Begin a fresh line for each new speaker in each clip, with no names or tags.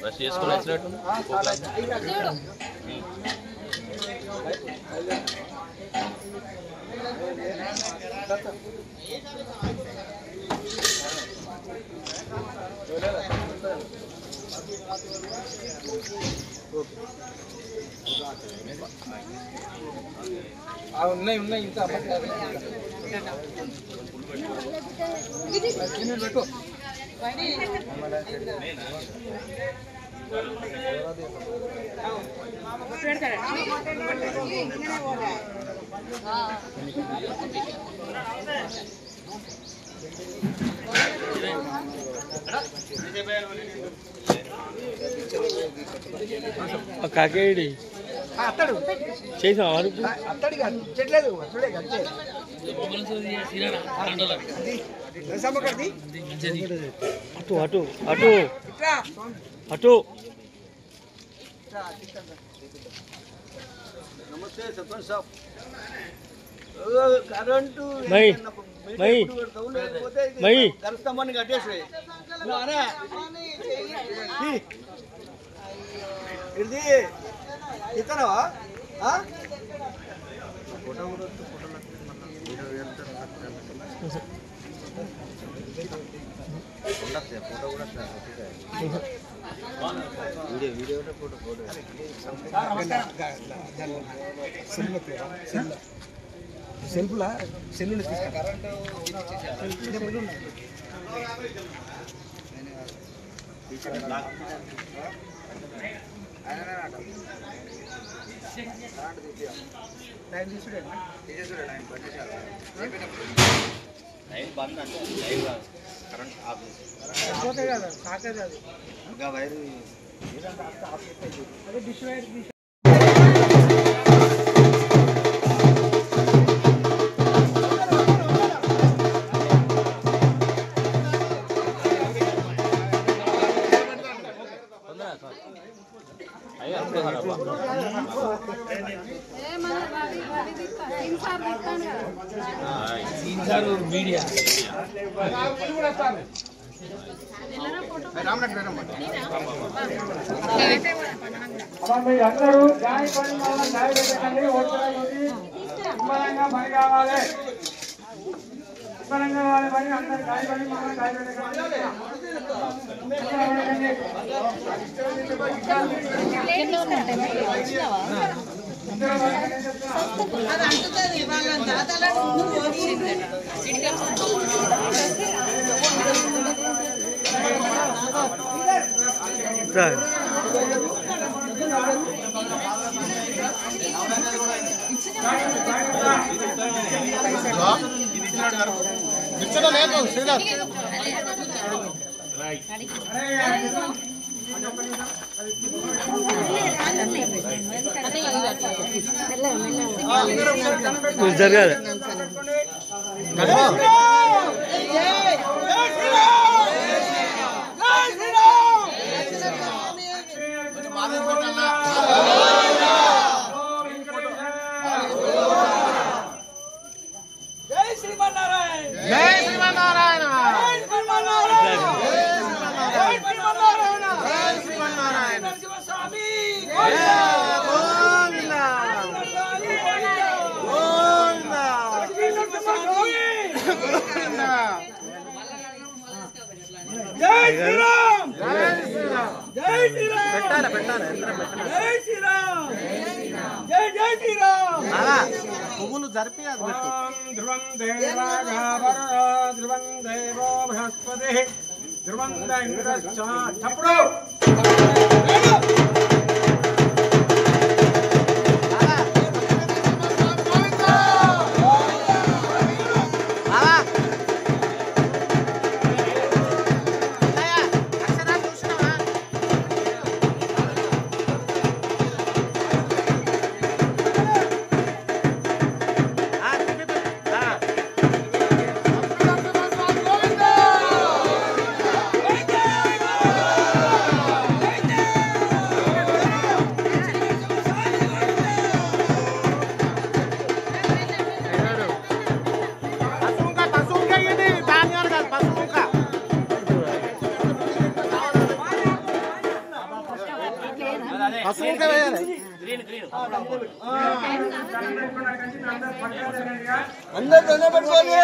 Bus చేసుకుని వచ్చినట్టు
ఉన్నాయి ఇంకా పెట్టు
కాకేడి
అత్తడు
చేసాం
అత్తడి చెట్లేదు చూడే
అటు అటు అటు అటు
నమస్తే సర్పంచ్ సాబ్ కరెంటు కలుస్తామని కట్టేసి ఇది ఇతనవా ఫోటో కూడా వీడియో ఫోటో సెల్ఫ్లా సెల్లు
బంద్ అంటే లైవ్ కరెంట్ ఆఫ్ ఇంకా వైరు
డిష్ వైర్ మీడియా అందరూ గాయ పని గాయ పెట్టండి పని కావాలి పని అందరు గాయ పని గాయ పెట్టండి
జరగాలి
జై శ్రీమన్నారాయణ స్వామి జై శ్రీరామ్ జై శ్రీరామ్ పెట్టాలి జై శ్రీరామ్ జై జై
పువ్వులు జరిపి అది పెట్టు.
ధ్రువం దేవాగవరో ధ్రువం దేవో బృహస్పతి ధ్రువం ఇంద్రశ్చ చప్పుడు
అందరు దండం పెట్టుకోండి.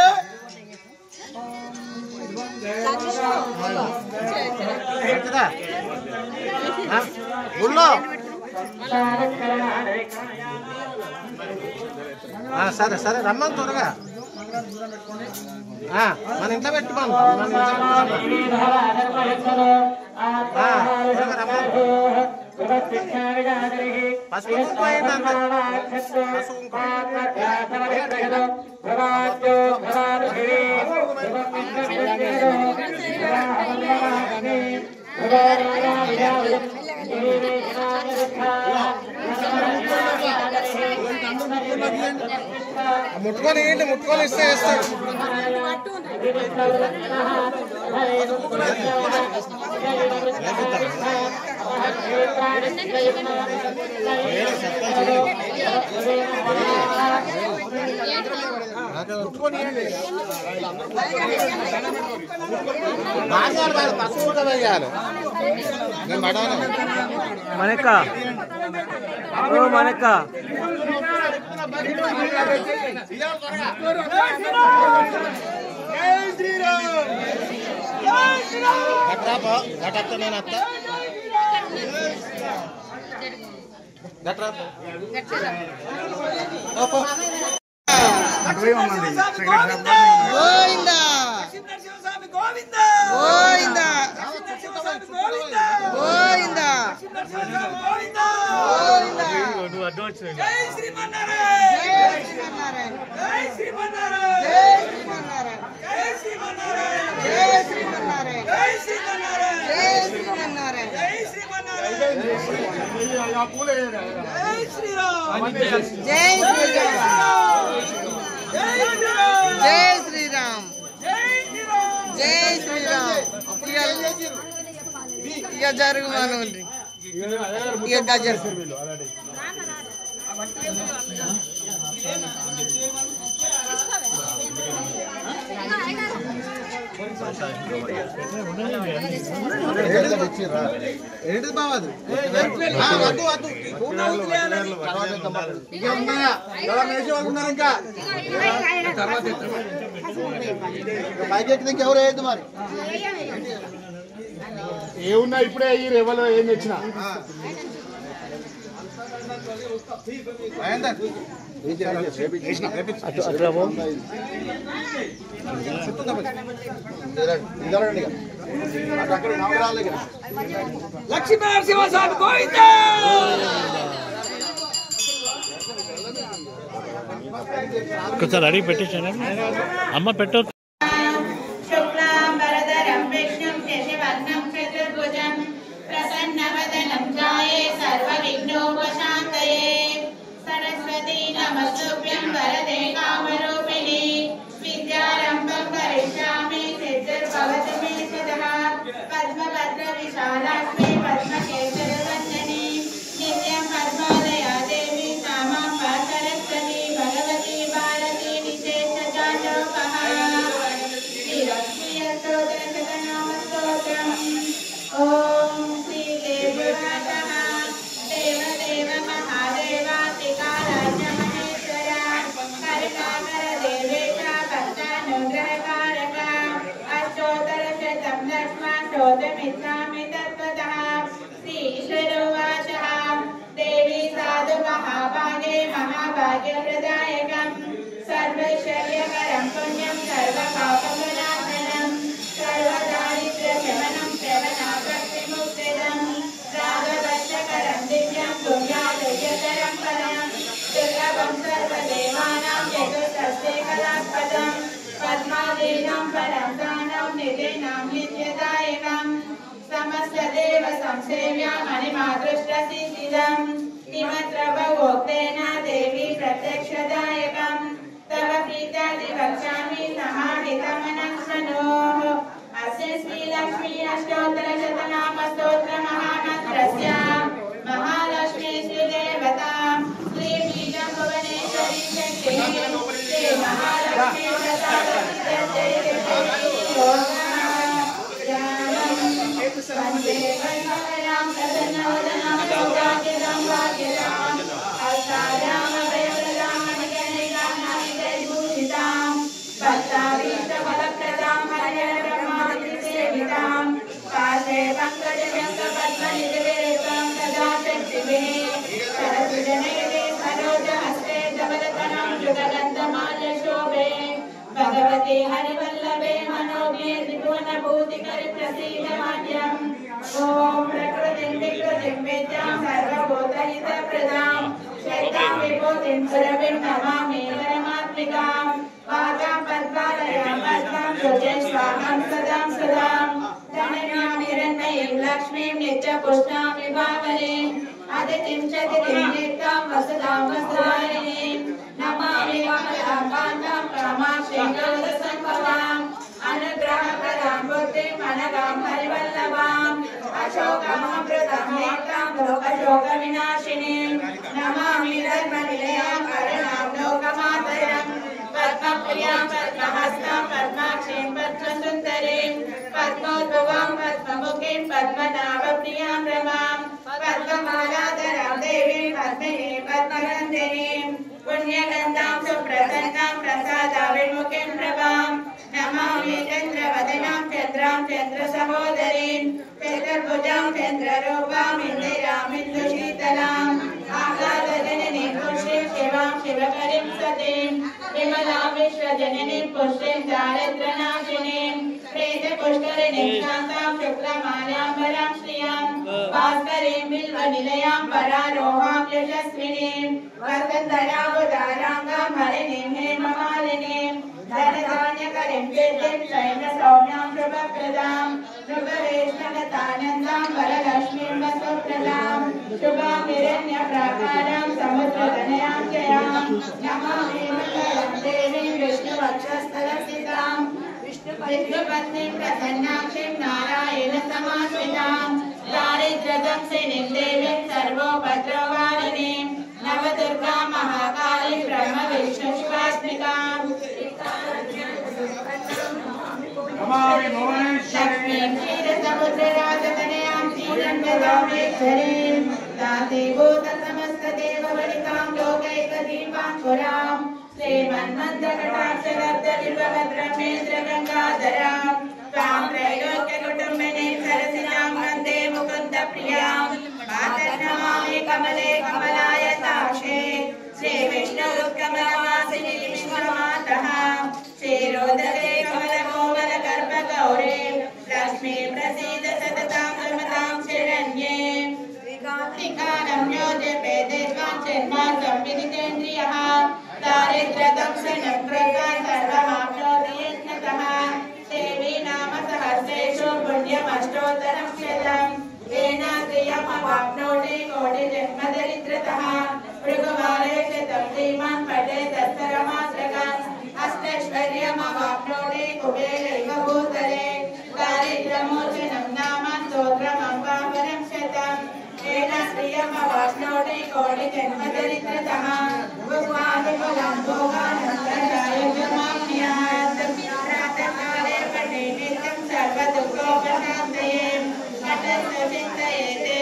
సరే సరే రమ్మని త్వరగా మన ఇంట్లో పెట్టుకోను పసుపు ముట్టుకొని ముట్టుకొని ఇస్తే ఇస్తాడు. పసుపు కూడా వేయాలి.
మనక్క మనక్క
ఘటత్త నేను అత్త
ఇక జరుగు మనోళ్ళు ఇక గజర్
ఏంటిది బాబాదు ఇంకా పైకి ఎక్కితే ఎవరు వేయద్దు మరి
ఏమున్నా ఇప్పుడే అయ్యి రేవలో ఏం తెచ్చినా
లక్ష్మీ నరసింహస్వామి గోవిందా
ఒకసారి అడిగి పెట్టేసాను అమ్మ పెట్ట
सरस्वती नमस्तुभ्यं वरदे कामरूपिणी विद्यारम्भं करिष्यामि सिद्धिर्भवतु मे सदा पद्मभद्र विशालाक्ष्मी पद्मकेसरवन्दनी नित्यं पद्मोदया देवी सामां सरस्वती भगवती भारती विशेषजातोपः श्रीलक्ष्मीस्तोत्रशतनामस्तोत्रम् ॐ श्रीदेववाचः देवदेव महादेवातिकाराज्य महेश्वरा कर्ताकर देवेश भक्तानुग्रहकारक अष्टोत्तरशतं लक्ष्मणोत्तमिच्छामि तत्त्वतः श्री ईश्वरोवाचः देवी साधु महाभागे महाभाग्यप्रदायकम् सर्वमङ्गलकरं पुण्यं सर्वपापविनाशनं सर्वदारिद्र्यशमनं श्रवणाभक्तिमुक्तिदं राघवशकरं दिव्यं पुण्यादयकरं परं दुर्लभं सर्वदेवानां चतुष्षष्टिकलास्पदं पद्मादीनं परं दानं निधीनां नित्यदायकं समस्तदेव संसेव्या मणिमातृष्टसिद्धिदं निमन्त्रभवोक्तेन देवी प्रत्यक्षदायकं तव प्रीत्यादि वक्ष्यामि समाहितमनं शृणोः अस्य श्रीलक्ष्मी अष्टोत्तरशतनामस्तोत्रमहामन्त्रस्य महालक्ष्मी श्रीदेवता श्रीबीजं भुवनेश्वरी शक्तिः श्रीमहालक्ष्मी वन्दे वन्दनां प्रसन्नवदनां सौभाग्यदां भाग्यदां अष्टायामभयप्रदां मणिकर्णिकां भक्ताभीष्टफलप्रदां हरिहरब्रह्मादिसेवितां पाशे पङ्कजशङ्खपद्मनिधिविरक्तां सदा शक्तिभिः सरसिजनयने सरोजहस्ते धवलतनं युगलन्तमाल्यशोभे भगवते हरिवल्लभे मनोज्ञे त्रिभुवनभूतिकरिप्रसीदमाद्यम् ॐ प्रकृतिं विकृतिं विद्यां सर्वभूतहितप्रदां श्वेतां विभूतिं सुरभिं नमामि परमात्मिकां वाचां पद्मालयां पद्मां सुजे स्वाहां सदां सदां धनन्यां हिरण्मयीं लक्ष्मीं नित्यपुष्टां विभावरीं अदितिं च दितिं नित्यां वसुधां वसुधारिणीं नमामि कमलां कान्तां कामाक्षीं लोकसम्भवाम् अनुग्रहप्रदां बुद्धिं अनगां हरिवल्लभाम् अशोकमहामृतां नेत्रां लोकशोकविनाशिनीं नमामि धर्मनिलयां करुणां लोकमातरं पद्मप्रियां पद्महस्तां पद्माक्षीं पद्मसुन्दरीं पद्मोद्भवां पद्ममुखीं पद्मनाभप्रियां रमां पद्ममालाधरां देवीं पद्मिनीं पद्मगन्धिनीं पुण्यगन्धां सुप्रसन्नां प्रसादाविर्मुखीं प्रभां नमामि चन्द्रवदनां चन्द्रां चन्द्रसहोदरीं चतुर्भुजां चन्द्ररूपां इन्दिरां इन्दुशीतलां आह्लादजननीं पुष्टिं शिवां शिवकरीं सतीं विमलां विश्वजननीं पुष्टिं दारिद्र्यनाशिनीं प्रेतपुष्करिणीं शान्तां शुक्लमाल्याम्बरां श्रियां भास्करीं बिल्वनिलयां परारोहां यशस्विनीं वसन्तरावताराङ्गां हरिणीं हेममालिनीं धनधान्यकरीं कीर्तिं शैलसौम्यां शुभप्रदां शुभवेष्णवतानन्दां वरलक्ष्मीं वसुप्रदां शुभां हिरण्यप्राकारां समुद्रतनयां जयां नमामि मङ्गलं देवीं विष्णुवक्षस्थलस्थितां विष्णुपत्नीं प्रसन्नाक्षीं नारायणसमाश्रितां दारिद्र्यदंसिनीं देवीं सर्वोपद्रववारिणीं नवदुर्गां महाकालीं ब्रह्मविष्णुशिवात्मिकां लक्ष्मीं क्षीरसमुद्रराजतनयां श्रीरङ्गदामेश्वरीं दासीभूतसमस्तदेववनितां लोकैकदीपाङ्कुरां श्रीमन्मन्दकटाक्षलब्धविल्वभद्रमेन्द्रगङ्गाधरां त्वां त्रैलोक्यकुटुम्बिनीं सरसिजां वन्दे मुकुन्दप्रियां मातर्नमामि कमले कमलायताक्षे श्रीविष्णुरुत्कमलवासिनी विश्वमातः श्रीरोदरे कमलकोमलगर्भगौरे लक्ष्मी प्रसीद सततां रमतां शरण्ये त्रिकालं योजपे देवां चर्मासं विदितेन्द्रियः दारिद्र्यदंशनं कृत्वा सर्वमाप्नोति यत्नतः देवी नाम सहस्रेषु पुण्यमष्टोत्तरं शतम् येन श्रियमवाप्नोति कोटिजन्मदरिद्रतः भृगुवारे शतं धीमान् पठेत् तत्परमात्रकम् अष्टैश्वर्यमवाप्नोति कुबेरैव भूतले दारिद्र्यमोचनं नाम स्तोत्रमम्बापरं शतम् येन श्रियमवाप्नोति कोटिजन्मदरिद्रतः भुक्त्वादिफलं भोगानन्तरायुगमाप्नुयात् प्रातःकाले पठे नित्यं सर्वदुःखोपशान्तये पठन्तु चिन्तयेते